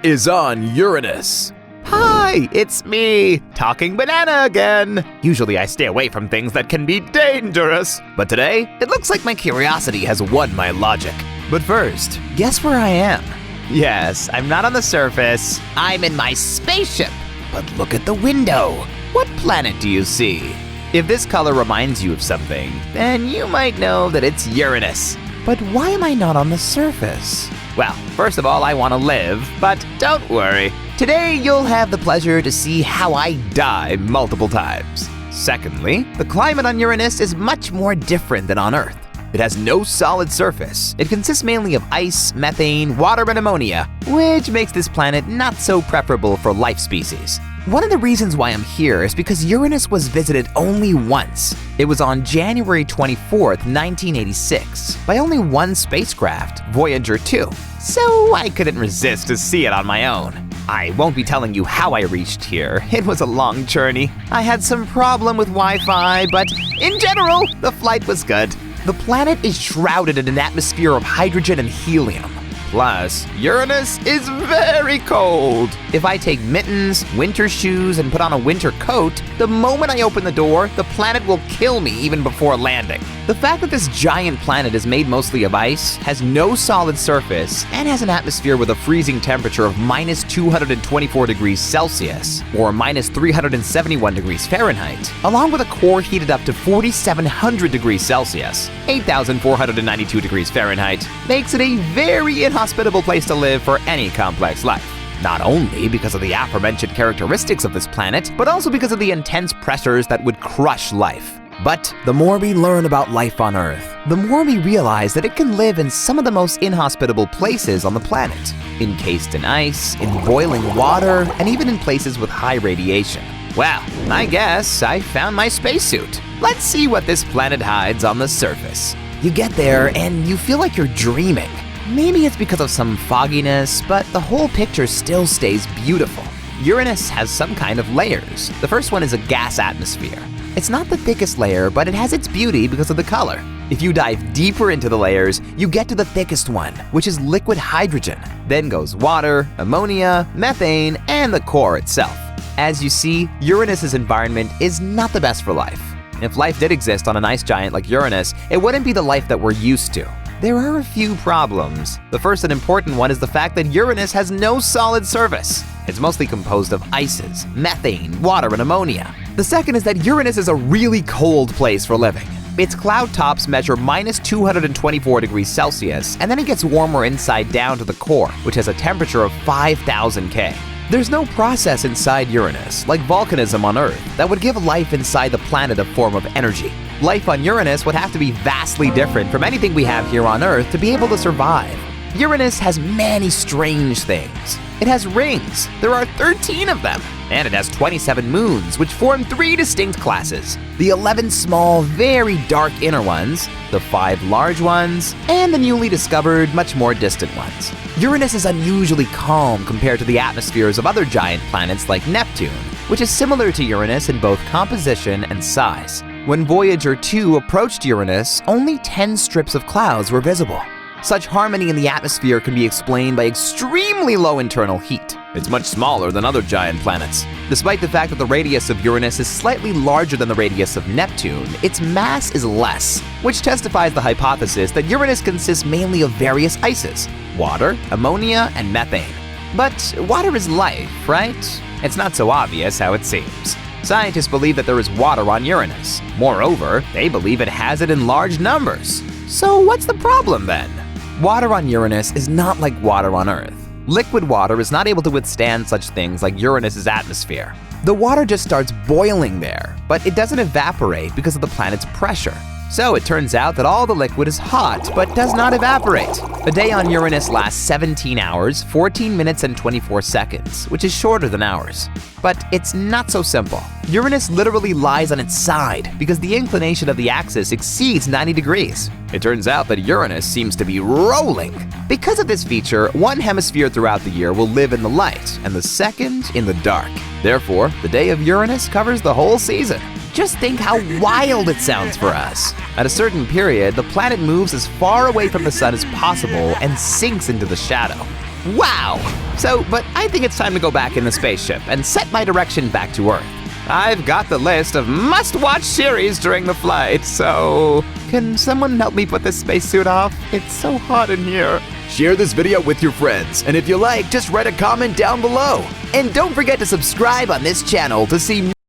is on Uranus. Hi, it's me, Talking Banana again. Usually I stay away from things that can be dangerous, but today it looks like my curiosity has won my logic. But first, guess where I am? Yes, I'm not on the surface. I'm in my spaceship. But look at the window. What planet do you see? If this color reminds you of something, then you might know that it's Uranus. But why am I not on the surface? Well, first of all, I want to live, but don't worry. Today, you'll have the pleasure to see how I die multiple times. Secondly, the climate on Uranus is much more different than on Earth. It has no solid surface. It consists mainly of ice, methane, water, and ammonia, which makes this planet not so preferable for life species. One of the reasons why I'm here is because Uranus was visited only once. It was on January 24th, 1986, by only one spacecraft, Voyager 2. So I couldn't resist to see it on my own. I won't be telling you how I reached here. It was a long journey. I had some problem with Wi-Fi, but in general, the flight was good. The planet is shrouded in an atmosphere of hydrogen and helium. Plus, Uranus is very cold. If I take mittens, winter shoes, and put on a winter coat, the moment I open the door, the planet will kill me even before landing. The fact that this giant planet is made mostly of ice, has no solid surface, and has an atmosphere with a freezing temperature of minus 224 degrees Celsius, or minus 371 degrees Fahrenheit, along with a core heated up to 4,700 degrees Celsius, 8,492 degrees Fahrenheit, makes it a very inhospitable place to live for any complex life. Not only because of the aforementioned characteristics of this planet, but also because of the intense pressures that would crush life. But the more we learn about life on Earth, the more we realize that it can live in some of the most inhospitable places on the planet, encased in ice, in boiling water, and even in places with high radiation. Well, I guess I found my spacesuit. Let's see what this planet hides on the surface. You get there and you feel like you're dreaming. Maybe it's because of some fogginess, but the whole picture still stays beautiful. Uranus has some kind of layers. The first one is a gas atmosphere. It's not the thickest layer, but it has its beauty because of the color. If you dive deeper into the layers, you get to the thickest one, which is liquid hydrogen. Then goes water, ammonia, methane, and the core itself. As you see, Uranus's environment is not the best for life. If life did exist on an ice giant like Uranus, it wouldn't be the life that we're used to. There are a few problems. The first and important one is the fact that Uranus has no solid surface. It's mostly composed of ices, methane, water, and ammonia. The second is that Uranus is a really cold place for living. Its cloud tops measure minus 224 degrees Celsius, and then it gets warmer inside down to the core, which has a temperature of 5,000 K. There's no process inside Uranus, like volcanism on Earth, that would give life inside the planet a form of energy. Life on Uranus would have to be vastly different from anything we have here on Earth to be able to survive. Uranus has many strange things. It has rings. There are 13 of them. And it has 27 moons, which form 3 distinct classes. The 11 small, very dark inner ones, the 5 large ones, and the newly discovered, much more distant ones. Uranus is unusually calm compared to the atmospheres of other giant planets like Neptune, which is similar to Uranus in both composition and size. When Voyager 2 approached Uranus, only 10 strips of clouds were visible. Such harmony in the atmosphere can be explained by extremely low internal heat. It's much smaller than other giant planets. Despite the fact that the radius of Uranus is slightly larger than the radius of Neptune, its mass is less, which testifies the hypothesis that Uranus consists mainly of various ices: water, ammonia, and methane. But water is life, right? It's not so obvious how it seems. Scientists believe that there is water on Uranus. Moreover, they believe it has it in large numbers. So what's the problem then? Water on Uranus is not like water on Earth. Liquid water is not able to withstand such things like Uranus's atmosphere. The water just starts boiling there, but it doesn't evaporate because of the planet's pressure. So it turns out that all the liquid is hot, but does not evaporate. A day on Uranus lasts 17 hours, 14 minutes, and 24 seconds, which is shorter than ours. But it's not so simple. Uranus literally lies on its side because the inclination of the axis exceeds 90 degrees. It turns out that Uranus seems to be rolling. Because of this feature, one hemisphere throughout the year will live in the light, and the second in the dark. Therefore, the day of Uranus covers the whole season. Just think how wild it sounds for us. At a certain period, the planet moves as far away from the sun as possible and sinks into the shadow. Wow! But I think it's time to go back in the spaceship and set my direction back to Earth. I've got the list of must-watch series during the flight, so... Can someone help me put this spacesuit off? It's so hot in here. Share this video with your friends, and if you like, just write a comment down below. And don't forget to subscribe on this channel to see